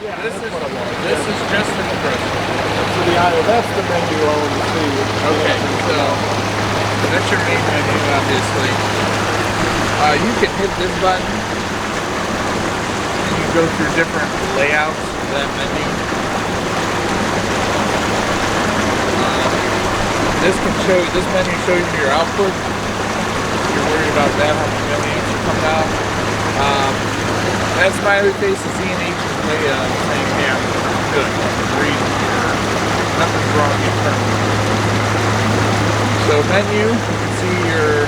Yeah, This that's is what I want. this is just the compressor. So that's the menu I want to see. Okay, so that's your main menu, obviously. You can hit this button, and you go through different layouts of that menu. This menu shows you your output. If you're worried about that, how many milliamps are coming out. That smiley face is Z and H way saying, yeah, good, read, nothing's wrong internally. So menu, you can see your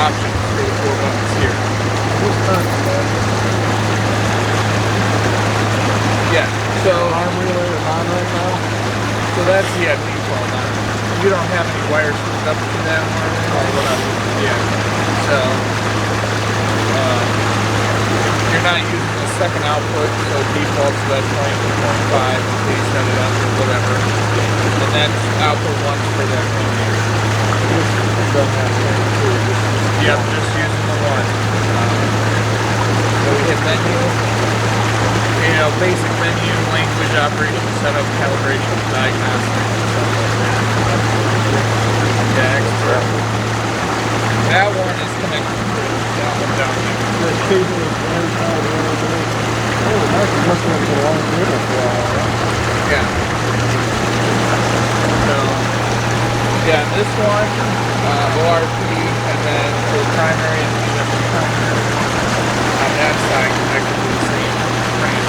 options for the 4 buttons here. Yeah, so arm relay is on right now. So that's default on. You don't have any wires hooked up to that one or whatever. Yeah. So you're not using the second output, so defaults to that 22.5 until you set it up or whatever. And that's output 1 for that menu. Yep, just using the 1. So we hit menu. Basic menu, language, operation, setup, calibration, diagnostics, stuff like that. Yeah, extra. That one is connected to that one down here. The cable is very tight. Oh, that's must have been a long cable for a while. Yeah. So, yeah, this one, ORP, and then for the primary and the primary on that side connected to the same frame.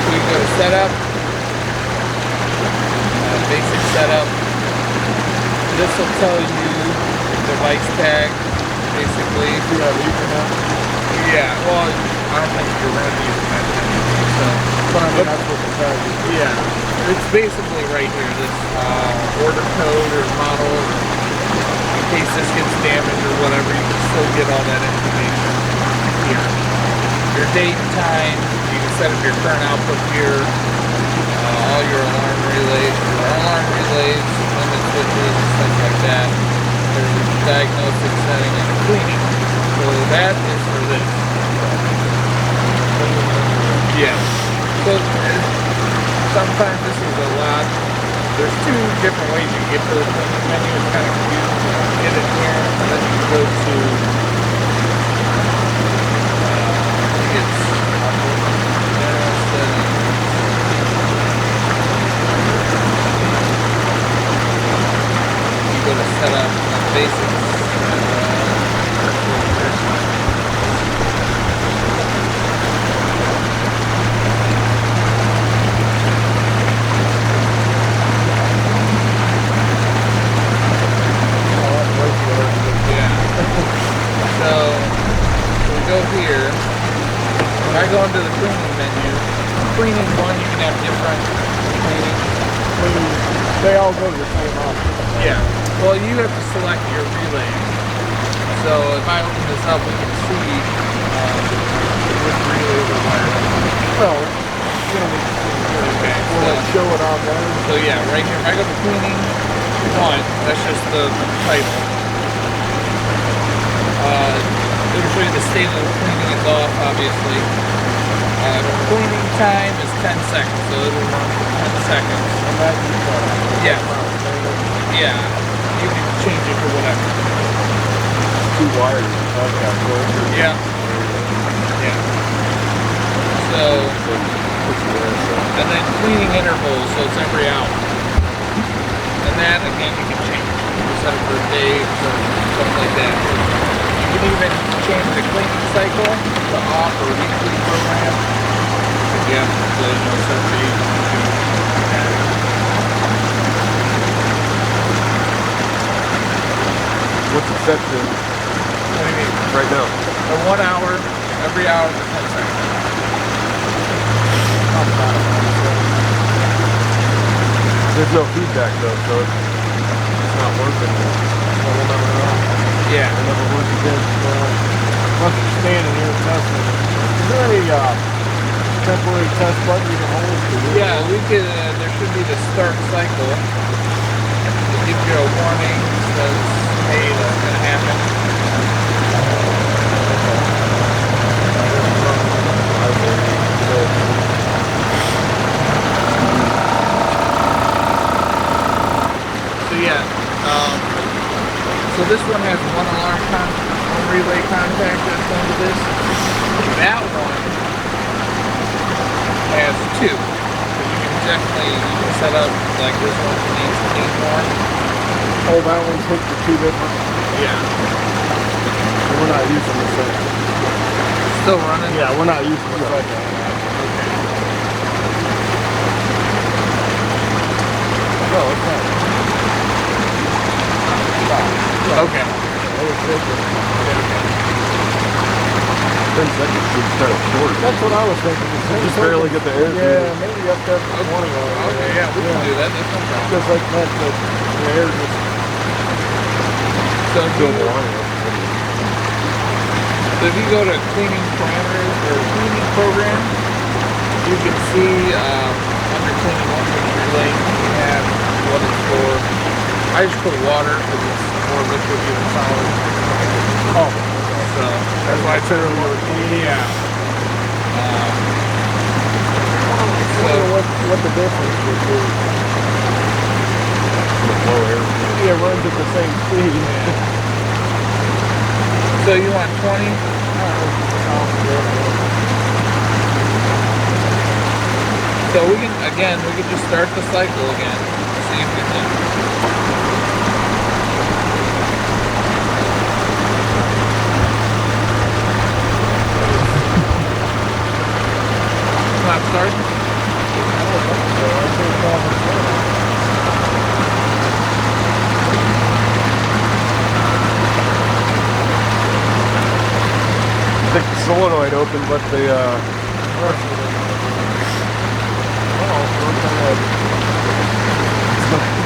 We go to setup, basic setup. This will tell you the device tag, basically. Yeah, well, I don't think you're running Ethernet. So, but that's what the tag is. Yeah, it's basically right here. This order code or model, in case this gets damaged or whatever, you can still get all that information here. Your date and time. You can set up your current output here. All your alarm relays, limit switches, stuff like that. There's a diagnostic setting and cleaning. So that is for this. Yeah. So sometimes this is a lot. There's 2 different ways you can get to the cleaning menu. It's kind of confusing. You get it here, and then you go to go to setup basics. So we go here. When I go into the cleaning menu, cleaning 1, you can have different cleaning. They all go to the same option. Yeah. Well, you have to select your relay. So if I open this up, we can see which relay we're wired up. Well, okay. We'll show it on there. So yeah, right here, if I go to cleaning 1, that's just the title. It'll show you the state of the cleaning is off, obviously. Cleaning time is 10 seconds, so it'll run for 10 seconds. Yeah. Yeah. You can change it for whatever. 2 wires. Yeah. Yeah. So, and then cleaning intervals, so it's every hour. And that, again, you can change. You can set it for a day or something like that. You can even change the cleaning cycle to off or weekly program. Yeah, so there's no certain date. What's it set to? What do you mean? Right now. 1 hour, every hour for 10 seconds. There's no feedback though, so it's not working. So we'll never know. Yeah. We'll never work again. Once you're standing here testing, is there any temporary test button you can hold? Yeah, we could. There should be the start cycle. It gives you a warning, says, "Hey, that's gonna happen." So yeah, so this one has one relay contact that's going to this. That one has two. So you can set up like this one needs to need more. Oh, that one's hooked to two different. Yeah. We're not using the same. Still running? Yeah, we're not using the same. Okay. No, it's not. Okay. Okay. 10 seconds should start short. That's what I was thinking. Just barely get the air through. Yeah, maybe up there for 20 or Okay, yeah, we can do that. That's no problem. Just like that, the air just So if Go you, long enough. so if you go to cleaning parameters or cleaning program, you can see under cleaning one relay you have what it's for. I just put water because it's more liquid than solid. oh, So that's why I put it more clean. Yeah. I don't know what the difference would be. Low air. Yeah, it runs at the same speed. Yeah. So you want 20? So we can just start the cycle again. See if we can. Not starting? I think the solenoid open, but the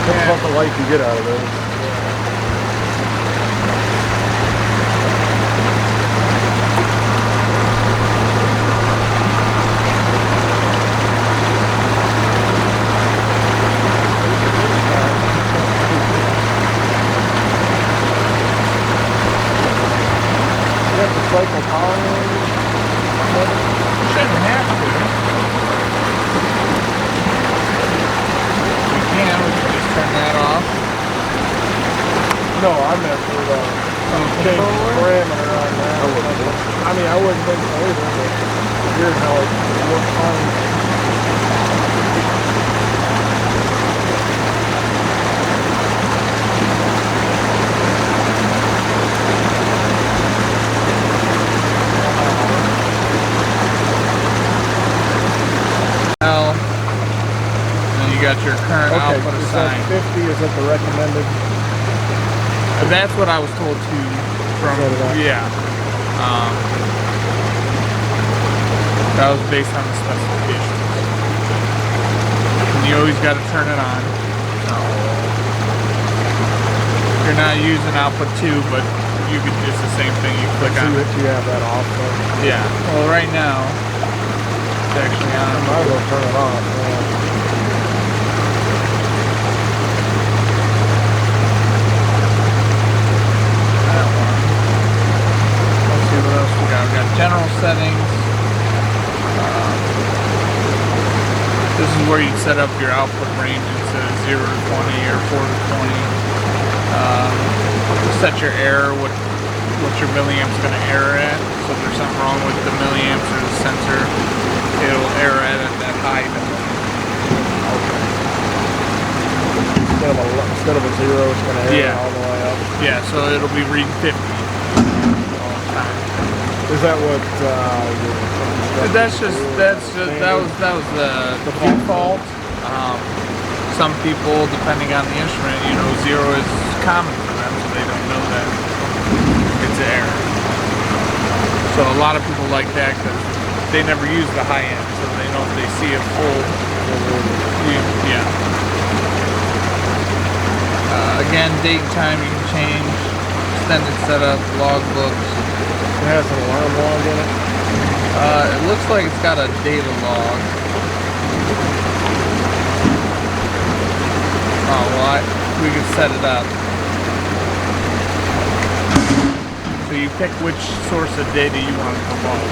it's not the light you get out of those. Cycle power. Shouldn't have to. We can just turn that off. No, I meant for the change the parameter on that. I mean, I wouldn't think so either, but here's how it works fine. And you got your current output is that assigned. 50? Is that the recommended? That's what I was told to from yeah. That was based on the specifications. And you always got to turn it on. So you're not using output 2, but you could just the same thing. You click on it. You have that off. So. Yeah. Well, right now it's actually on. I might as well turn it off. Yeah. We got general settings. This is where you set up your output range instead of 0 to 20 or 4 to 20. Set your error, what your milliamps going to error at. So if there's something wrong with the milliamps or the sensor, it'll error at that high milliamp. Instead of a 0, it's going to error all the way up. Yeah, so it'll be reading 50 all the time. Is that what that was the default. Some people, depending on the instrument, 0 is common for them, so they don't know that it's error. So a lot of people like that because they never use the high end, so they know if they see a full, yeah. Again, date and time you can change, extended setup, log books. It has an alarm log in it? It looks like it's got a data log. Oh, well, we can set it up. So you pick which source of data you want to come off.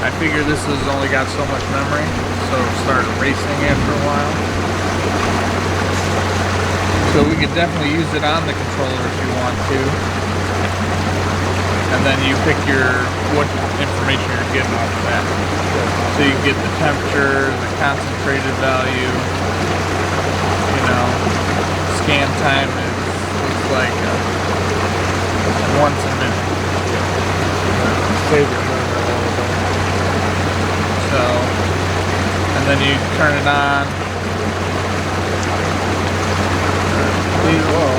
I figure this has only got so much memory, so it'll start erasing after a while. So we could definitely use it on the controller if you want to. And then you pick what information you're getting off of that. So you get the temperature, the concentrated value, you know, scan time looks like once a minute. Save your memory a little bit. So, and then you turn it on. Well,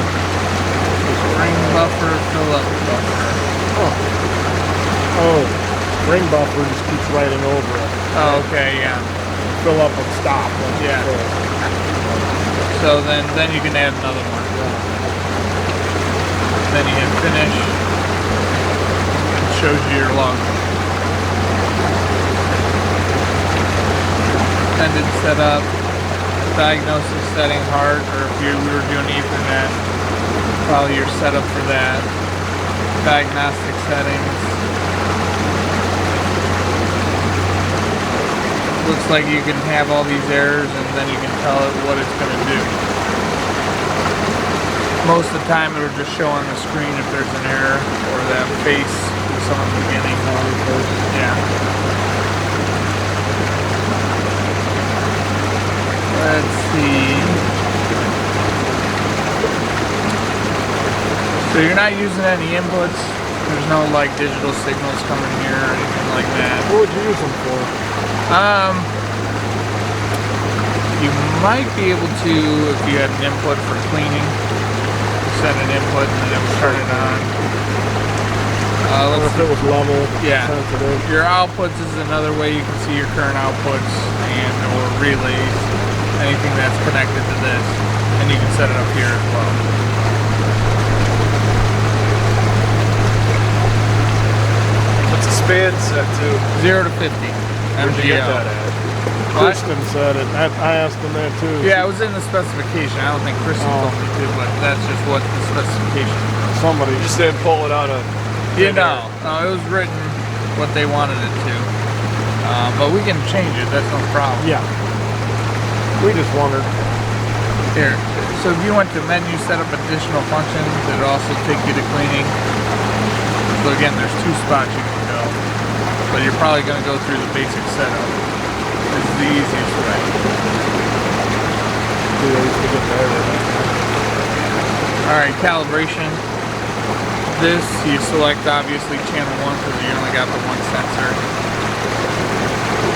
Ring buffer, fill up buffer. oh, ring buffer just keeps writing over it. Oh, okay, yeah. Fill up and stop. Yeah. So then you can add another one. Then you hit finish. It shows you your log. Ended setup. Diagnosis setting hard, or if you were doing Ethernet, probably your setup for that. Diagnostic settings. Looks like you can have all these errors and then you can tell it what it's going to do. Most of the time it'll just show on the screen if there's an error or that face with someone beginning. Yeah. Let's see. So you're not using any inputs. There's no like digital signals coming here or anything like that. What would you use them for? You might be able to, if you had an input for cleaning, set an input and then it would turn it on. If it was level, yeah. sensitive. Your outputs is another way you can see your current outputs and or relays, anything that's connected to this, and you can set it up here as well. What's the span set to? 0 to 50. Where'd you get that at? Kristen said it. I asked him that too. Yeah, it was in the specification. I don't think Kristen told me to, but that's just what the specification was. Somebody You just didn't pull it out of. Yeah, no, it was written what they wanted it to. But we can change it. That's no problem. Yeah. We just wondered. Here. So if you went to menu, set up additional functions, it'll also take you to cleaning. So again, there's 2 spots you can go. But you're probably going to go through the basic setup. This is the easiest way. Alright, calibration. This, you select obviously channel 1 because you only got the 1 sensor.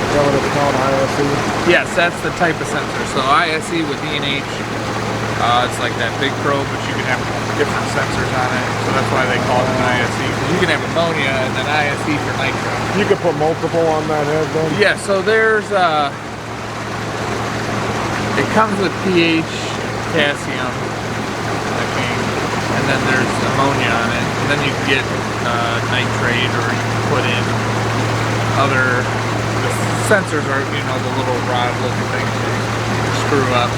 Is that what it's called, ISE? Yes, that's the type of sensor. So ISE with E&H, it's like that big probe, but you can have different sensors on it. So that's why they call it an ISE. Because you can have ammonia and then ISE for nitro. You could put multiple on that head then? Yeah, so there's, it comes with pH, potassium, I think, and then there's ammonia on it. And then you can get nitrate, or you can put in other, the sensors are, you know, the little rod looking things you screw up.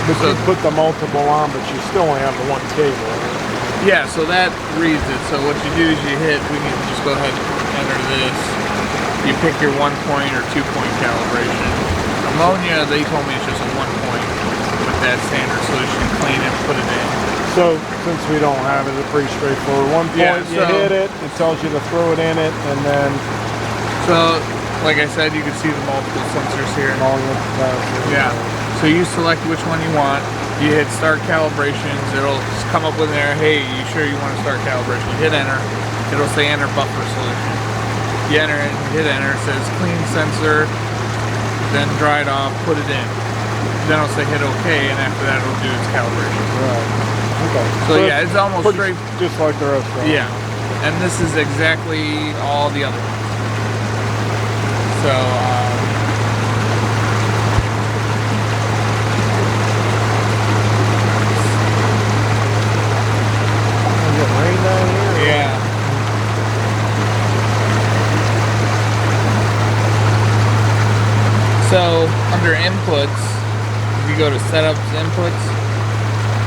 But so, you put the multiple on, but you still only have the 1 cable. Right? Yeah, so that reads it. So what you do is you hit, we can just go ahead and enter this. You pick your 1-point or 2-point calibration. Ammonia, they told me it's just a 1-point with that standard solution. Clean it, put it in. So since we don't have it, it's pretty straightforward. 1 point, yeah, you hit it, it tells you to throw it in it, and then... So, like I said, you can see the multiple sensors here. Yeah. So you select which one you want. You hit start calibrations. It'll come up with there, hey, you sure you want to start calibration? You hit enter. It'll say enter buffer solution. You enter it, hit enter. It says clean sensor, then dry it off, put it in. Then it'll say hit OK, and after that it'll do its calibration. Right. Okay. So yeah, it's almost straight. Just like the rest of them. Yeah. And this is exactly all the other ones. So, rain down here? yeah. So, under inputs, if you go to setups inputs,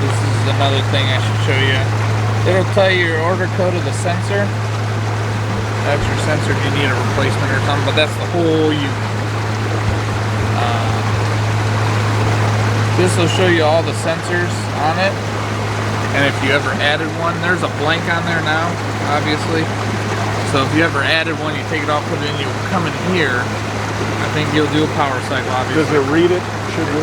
this is another thing I should show you. It'll tell you your order code of the sensor. That's your sensor if you need a replacement or something, but that's the whole unit. This will show you all the sensors on it, and if you ever added one, there's a blank on there now, obviously. So if you ever added one, you take it off, put it in, you'll come in here. I think you'll do a power cycle, obviously. Does it read it?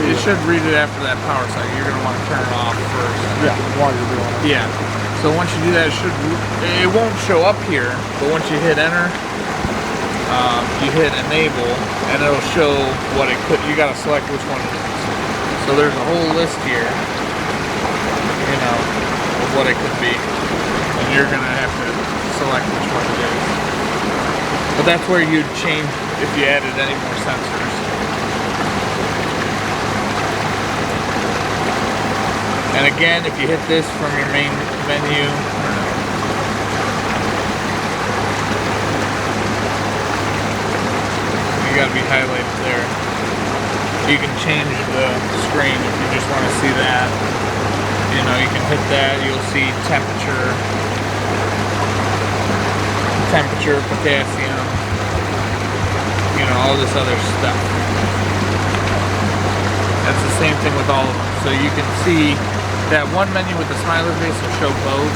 It should read it after that power cycle. You're going to want to turn it off first. Yeah, while you're doing it. Yeah. So once you do that, it won't show up here, but once you hit enter, you hit enable, and it'll show what it could. You got to select which one it is. So there's a whole list here, you know, of what it could be, and you're going to have to select which one it is. But that's where you'd change if you added any more sensors. And again, if you hit this from your main menu, you gotta be highlighted there. You can change the screen if you just want to see that. You know, you can hit that, you'll see temperature, potassium, you know, all this other stuff. That's the same thing with all of them. So you can see that one menu with the smiley face will show both.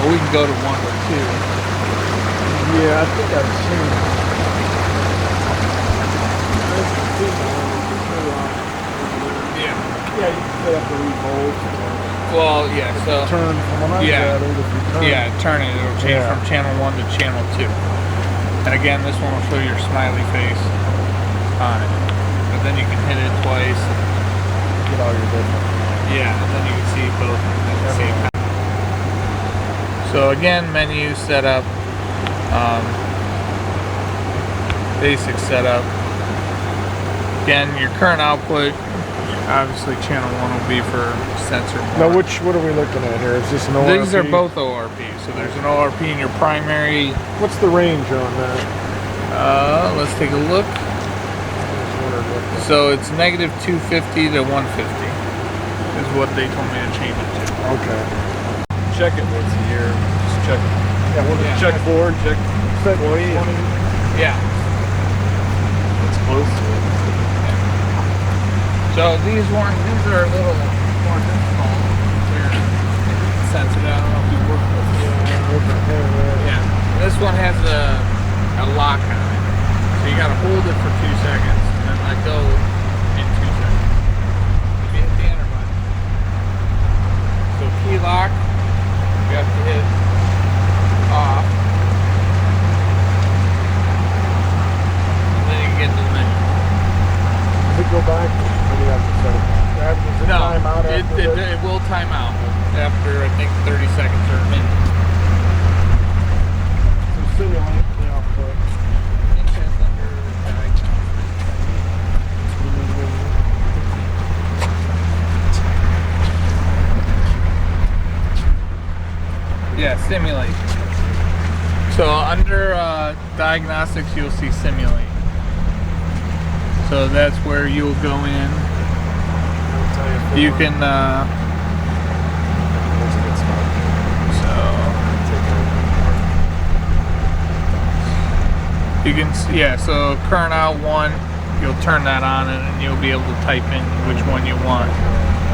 Well, we can go to one or two. Yeah, I think I've seen it. Yeah. Yeah, you can set up the remote. Well, yeah, so Turn from when I yeah. got it, if you turn. Yeah, turn it. It'll change Yeah. from channel 1 to channel 2. And again, this one will show your smiley face on it. But then you can hit it twice. Get all your different. Yeah, and then you can see both at the same time. So again, menu setup, basic setup. Again, your current output, obviously channel 1 will be for sensor 1. Now, what are we looking at here? Is this an ORP? These are both ORP. So there's an ORP in your primary. What's the range on that? Let's take a look. So it's negative 250 to 150 is what they told me to change it to. Okay. Check it once a year. Just check it. Yeah, what Yeah. Check forward, check Set 20. 20. Yeah. It's close to it. So these are a little more difficult. They're sensitive. I don't know if you work with it. Yeah. This one has a lock on it. So you gotta hold it for 2 seconds and then let go in 2 seconds. If you hit the enter button. So key lock, you have to hit off. And then you can get to the menu. Does it go back? Or do you have to set it? Does it No, time out after this? it will time out after I think 30 seconds or a minute. So simulate the output. I think that's under yeah, simulate. So under diagnostics, you'll see simulate. So that's where you'll go in. You can so current out 1, you'll turn that on and you'll be able to type in which one you want.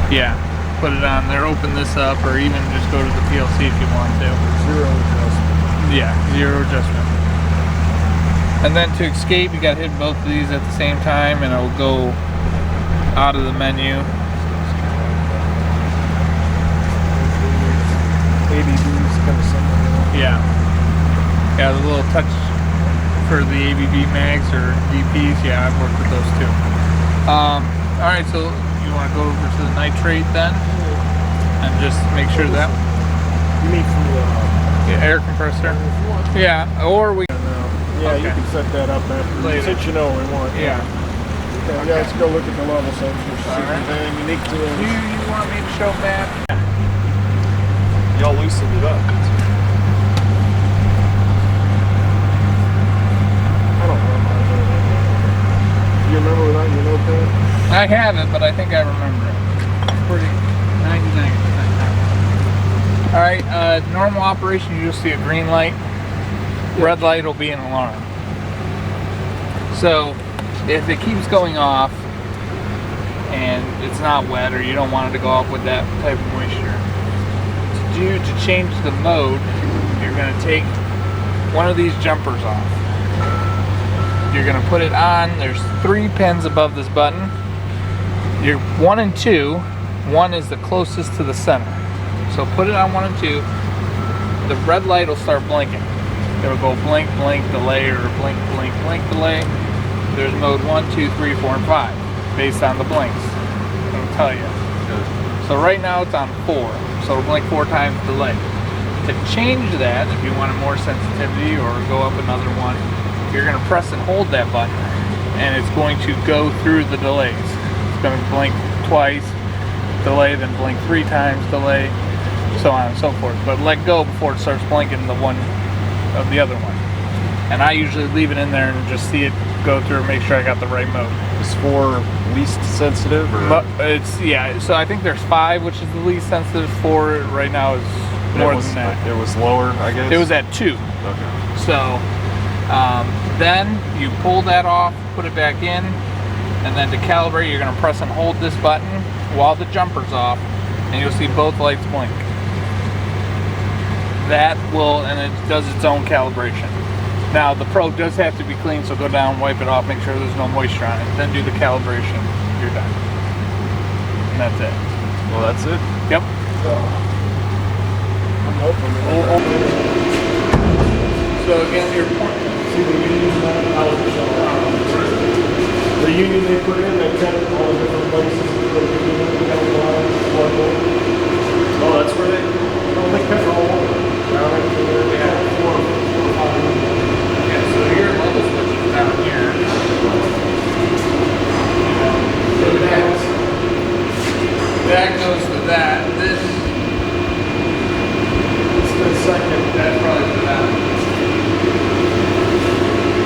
Yeah, put it on there, open this up, or even just go to the PLC if you want to. Zero adjustment. Yeah, 0 adjustment. And then to escape, you got to hit both of these at the same time and it'll go out of the menu. ABB's kind of similar. Yeah. Yeah, the little touch for the ABB mags or DPs. Yeah, I've worked with those too. Alright, so you want to go over to the nitrate then? And just make sure that... You mean from the air compressor? Yeah, or we... Yeah, Okay. you can set that up after. Later. Since you know we want. Yeah. Okay, yeah, let's go look at the level sensors. See if Alright. there's anything unique to Do it. you want me to show Matt? Y'all loosened it up. I don't remember. Do you remember without your notepad? I have it, but I think I remember it. It's pretty 99%. Alright, normal operation, you'll see a green light. red light will be an alarm. So if it keeps going off and it's not wet, or you don't want it to go off with that type of moisture, to change the mode, you're going to take one of these jumpers off. You're going to put it on. There's 3 pins above this button. You're 1 and 2. 1 is the closest to the center. So put it on 1 and 2. The red light will start blinking. It'll go blink, blink, delay, or blink, blink, blink, delay. There's mode 1, 2, 3, 4, and 5 based on the blinks. It'll tell you. So right now it's on 4. So it'll blink 4 times, delay. To change that, if you wanted more sensitivity or go up another one, you're going to press and hold that button, and it's going to go through the delays. It's going to blink twice, delay, then blink 3 times, delay, so on and so forth. But let go before it starts blinking the one of the other one. And I usually leave it in there and just see it go through and make sure I got the right mode. Is 4 least sensitive, or? But it's, yeah, so I think there's 5, which is the least sensitive. 4 right now is more than that. It was lower, I guess? It was at 2. Okay. So then you pull that off, put it back in, and then to calibrate, you're going to press and hold this button while the jumper's off, and you'll see both lights blink. That will, and it does its own calibration. Now the Pro does have to be clean, so go down, wipe it off, make sure there's no moisture on it, then do the calibration. You're done. And that's it. Well, that's it. Yep. I'm hoping. So again, your point. See the union the union they put in, they cut all the different places. Oh, that's where they... They cut all over. Yeah, so your level switch is down here. So that goes to that. This is the second. That's probably for that.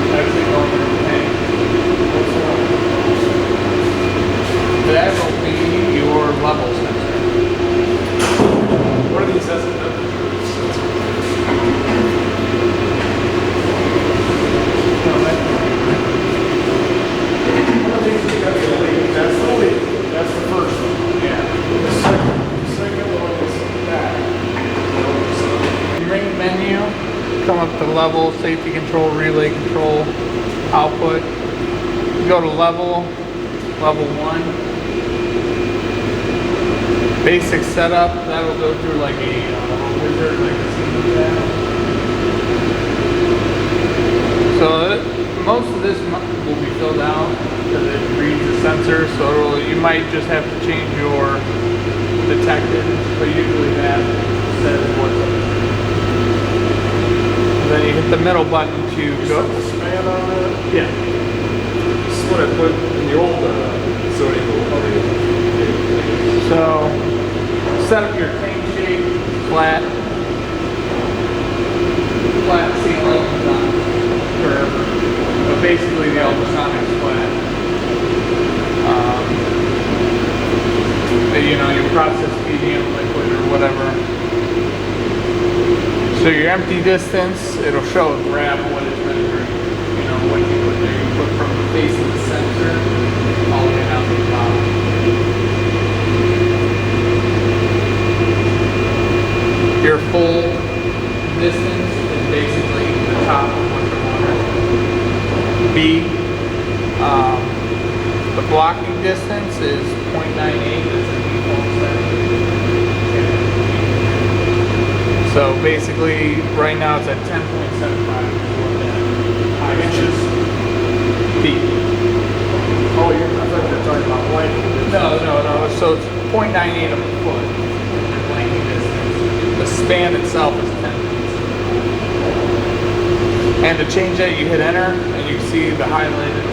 That's the going to tank. That will be your level sensor. What are these sensors? That's the first one. Yeah. The second one is that. You ring menu, come up to level, safety control, relay control, output. You go to level 1. Basic setup, that'll go through like a wizard, like a scene of that. So most of this will be filled out because it reads the sensor, so you might just have to change your detected, but usually that says what's up. Then you hit the middle button to go. The span on it. Yeah. This is what I put in the old Sony. So set up your tank shape, flat ceiling, curve, but basically the ultrasonic's flat. You know, your process medium, liquid, or whatever. So your empty distance, it'll show a graph of what it's measuring. You know, what you put there. You put from the face of the sensor all the way down to the bottom. Your full distance is basically the top of what you want. B. The blocking distance is 0.98. That's a default setting. So basically, right now it's at 10.75 inches. Feet. Oh, I thought you were talking about blanking. No. So it's 0.98 of a foot. Blanking distance. The span itself is 10 feet. And to change that, you hit enter, and you see the highlighted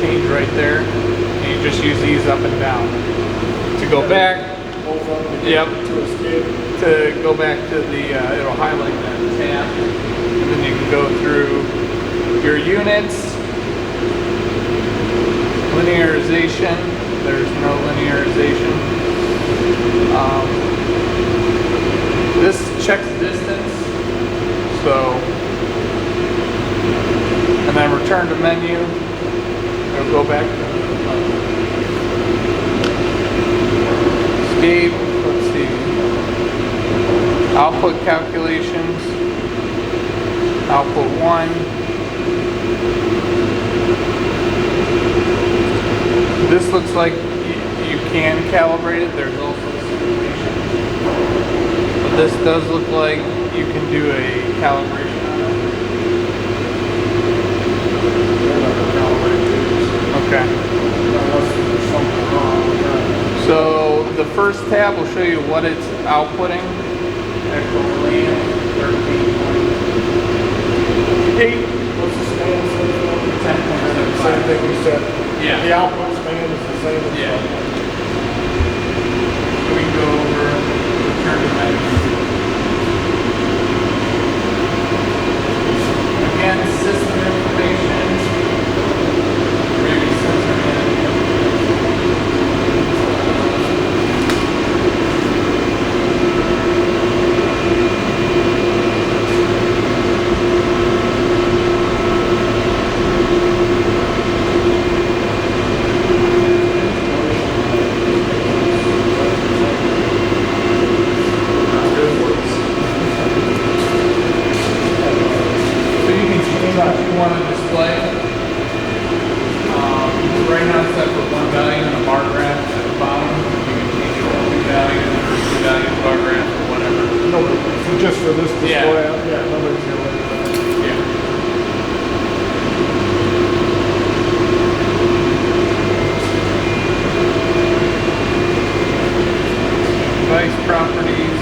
change right there. And you just use these up and down. To go back, yep. To go back to the, it'll highlight that tab, and then you can go through your units, linearization. There's no linearization. This checks distance, so then return to menu. It'll go back. Escape. Let's see. Output calculations. Output 1. This looks like you can calibrate it. There's also a simulation. But this does look like you can do a calibration on it. Okay. So the first tab will show you what it's outputting. Actual land 13.8. What's the stand? 10.75. Same thing you said. Yeah. The output span is the same as Yeah. We can go over, return to menu. Again, system information. Maybe sensor management. Want to display. Right now it's set for one value in a bar graph at the bottom. You can change it to two values or two value bar graph or whatever. No, just for this display. Yeah. Yeah, nobody's gonna look at that. Yeah. Device properties.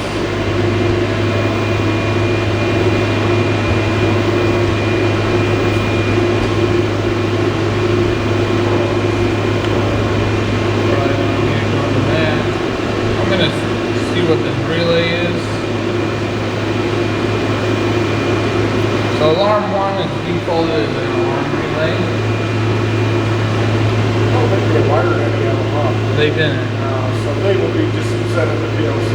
What this relay is. So alarm 1 is defaulted as an alarm relay. I don't think they wired any of them up. They didn't. So they will be just set in the PLC.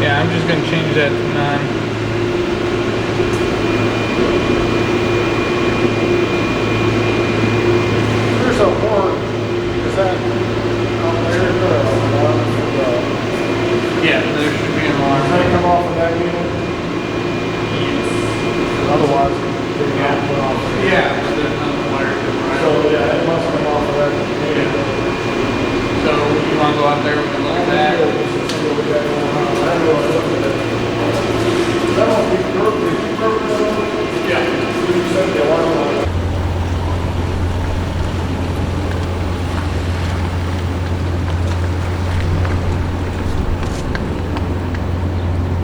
Yeah, I'm just going to change that to none. There's a board. Is that out there? Yeah, there should be an alarm. Does that come off of that unit? Yes. Otherwise, they don't put off. Yeah, but there's no wire to run. So yeah, it must come off of that unit. So you want to go out there and look at that? That must be perfect. Yeah. You set the alarm on.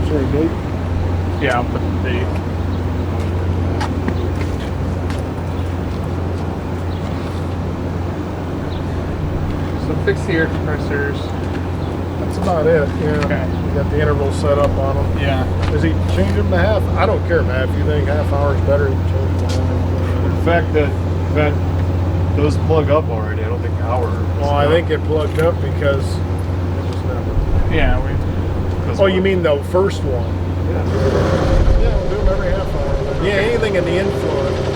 Sorry, date? Yeah, I'll put the date. So fix the air compressors. That's about it, yeah. Okay. You got the interval set up on them. Yeah. Is he changing them to half? I don't care, Matt. If you think half hour is better, you can change them to half. The fact that those plug up already, I don't think hour. Well, I think it plugged up because it was never. Yeah, Oh, you mean the first one? Yeah. Yeah, we'll do them every half hour. Yeah, anything in the influence.